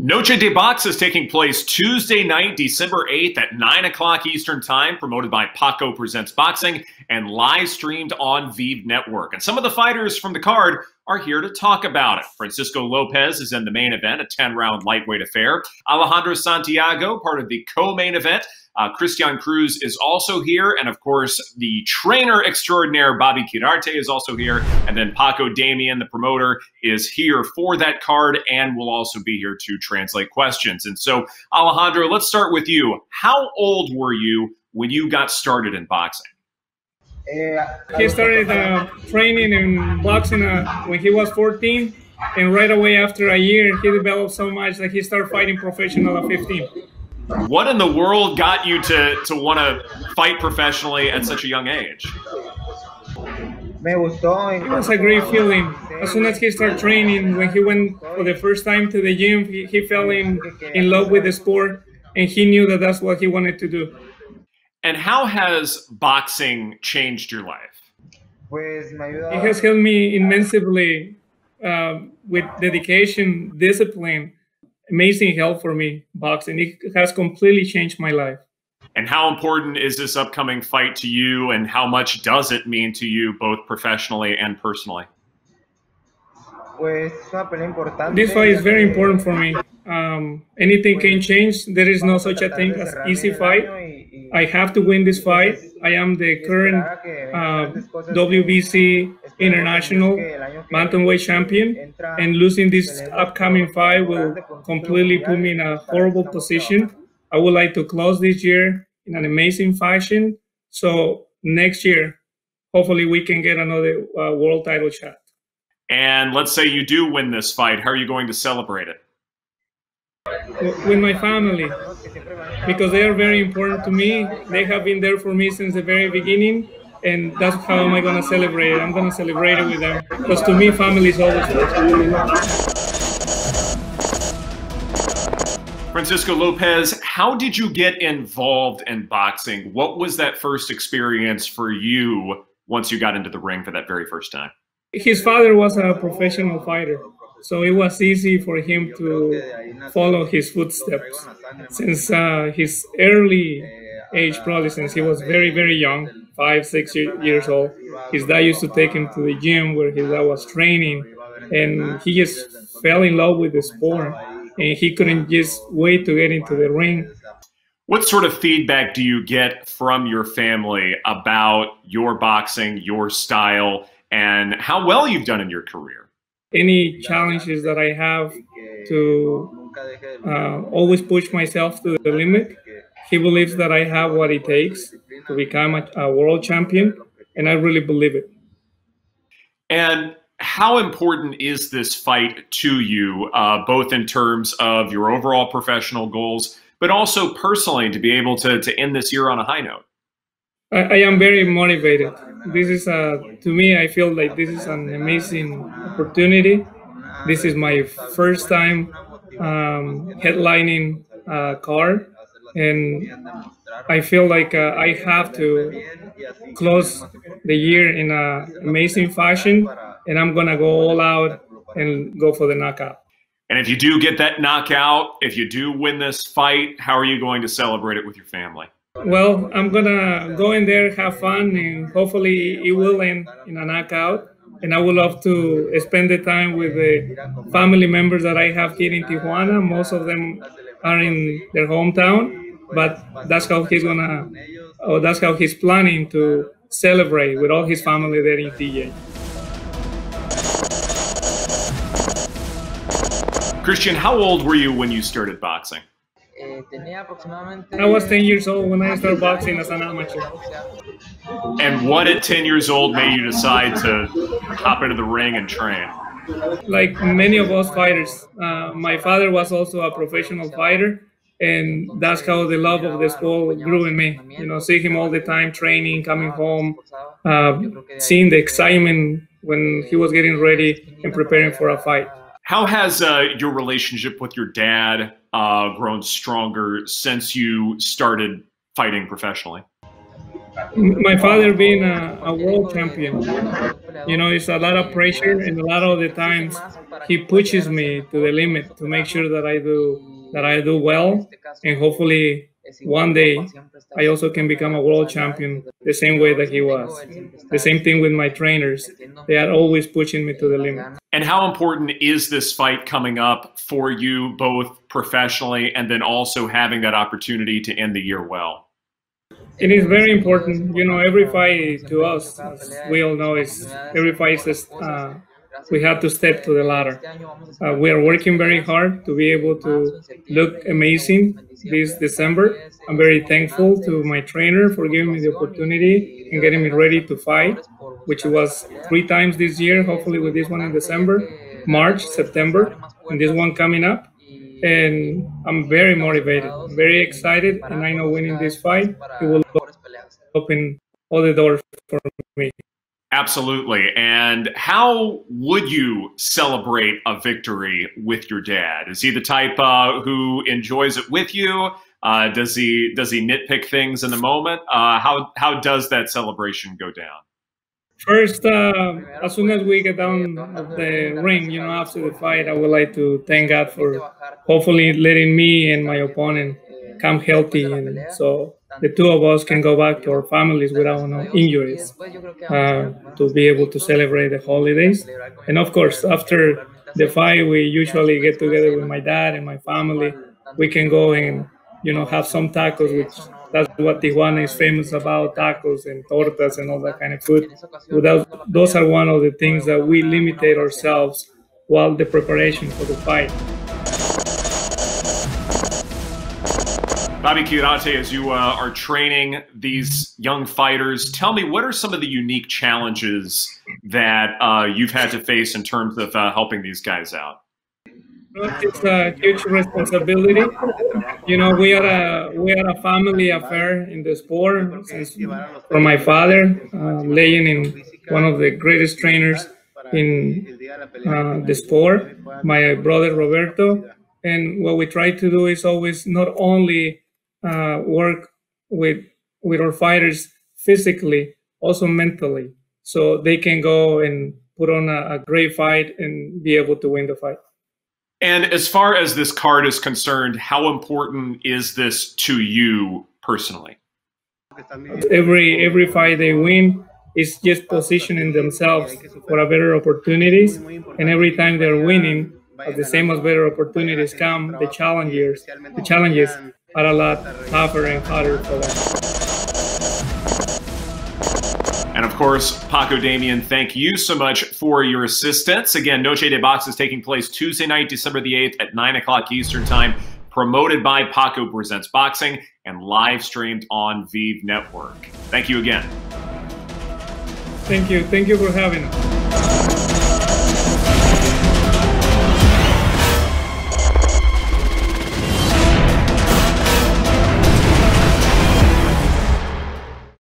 Noche de Box is taking place Tuesday night, December 8th at 9 o'clock Eastern Time, promoted by Paco Presents Boxing and live streamed on VIVE Network. And some of the fighters from the card are here to talk about it. Francisco Lopez is in the main event, a 10-round lightweight affair. Alejandro Santiago, part of the co-main event. Cristian Cruz is also here. And of course, the trainer extraordinaire, Quirarte, is also here. And then Paco Damian, the promoter, is here for that card and will also be here to translate questions. And so, Alejandro, let's start with you. How old were you when you got started in boxing? He started training in boxing when he was 14. And right away after a year, he developed so much that he started fighting professional at 15. What in the world got you to want to fight professionally at such a young age? It was a great feeling. As soon as he started training, when he went for the first time to the gym, he fell in love with the sport, and he knew that that's what he wanted to do. And how has boxing changed your life? It has helped me immensely with dedication, discipline. Amazing help for me, boxing. It has completely changed my life. And how important is this upcoming fight to you, and how much does it mean to you both professionally and personally? This fight is very important for me. Anything can change. There is no such a thing as easy fight. I have to win this fight. I am the current WBC International Bantamweight champion, and losing this upcoming fight will completely put me in a horrible position. I would like to close this year in an amazing fashion. So next year, hopefully we can get another world title shot. And let's say you do win this fight, how are you going to celebrate it? With my family, because they are very important to me. They have been there for me since the very beginning, and that's how am I going to celebrate it. I'm going to celebrate it with them, because to me, family is always first. Francisco Lopez, how did you get involved in boxing? What was that first experience for you once you got into the ring for that very first time? His father was a professional fighter, so it was easy for him to follow his footsteps. Since his early age, probably since he was very, very young, 5, 6 years old, his dad used to take him to the gym where his dad was training, and he just fell in love with the sport, and he couldn't just wait to get into the ring. What sort of feedback do you get from your family about your boxing, your style, and how well you've done in your career? Any challenges that I have to always push myself to the limit. He believes that I have what it takes to become a world champion, and I really believe it. And how important is this fight to you, both in terms of your overall professional goals, but also personally to be able to end this year on a high note? I am very motivated. This is, to me, I feel like this is an amazing opportunity. This is my first time headlining a card, and I feel like I have to close the year in an amazing fashion, and I'm going to go all out and go for the knockout. And if you do get that knockout, if you do win this fight, how are you going to celebrate it with your family? Well, I'm going to go in there, have fun, and hopefully it will end in a knockout. And I would love to spend the time with the family members that I have here in Tijuana. Most of them are in their hometown, but that's how that's how he's planning to celebrate with all his family there in TJ. Cristian, how old were you when you started boxing? I was 10 years old when I started boxing as an amateur. And what at 10 years old made you decide to hop into the ring and train? Like many of us fighters, my father was also a professional fighter, and that's how the love of the sport grew in me. You know, see him all the time training, coming home, seeing the excitement when he was getting ready and preparing for a fight. How has your relationship with your dad grown stronger since you started fighting professionally? My father being a world champion, it's a lot of pressure, and a lot of the times he pushes me to the limit to make sure that I do well, and hopefully one day I also can become a world champion the same way that he was. The same thing with my trainers; they are always pushing me to the limit. And how important is this fight coming up for you, both professionally and then also having that opportunity to end the year well? It is very important. Every fight to us, as we all know, is every fight is we have to step to the ladder. We are working very hard to be able to look amazing this December. I'm very thankful to my trainer for giving me the opportunity and getting me ready to fight, which was 3 times this year, hopefully with this one in December, March, September, and this one coming up. And I'm very motivated, very excited, and I know winning this fight, it will open all the doors for me. Absolutely. And how would you celebrate a victory with your dad? Is he the type who enjoys it with you? Does he nitpick things in the moment? How does that celebration go down? First, as soon as we get down of the ring, after the fight, I would like to thank God for hopefully letting me and my opponent come healthy, and so the two of us can go back to our families without no injuries, to be able to celebrate the holidays. And of course, after the fight, we usually get together with my dad and my family. We can go and have some tacos, which that's what Tijuana is famous about, tacos and tortas and all that kind of food. Those are one of the things that we limitate ourselves while the preparation for the fight. Bobby Quirarte, as you are training these young fighters, tell me, what are some of the unique challenges that you've had to face in terms of helping these guys out? It's a huge responsibility. We are a family affair in the sport. Since from my father, laying in one of the greatest trainers in the sport, my brother Roberto. And what we try to do is always not only work with our fighters physically, also mentally, so they can go and put on a great fight and be able to win the fight. And as far as this card is concerned, how important is this to you personally? Every fight they win is just positioning themselves for a better opportunities, and every time they're winning, at the same as better opportunities come, the challenges are a lot tougher and harder for them. And of course, Paco Damian, thank you so much for your assistance. Again, Noche de Box is taking place Tuesday night, December the 8th at 9 o'clock Eastern Time, promoted by Paco Presents Boxing and live streamed on VIVE Network. Thank you again. Thank you. Thank you for having us.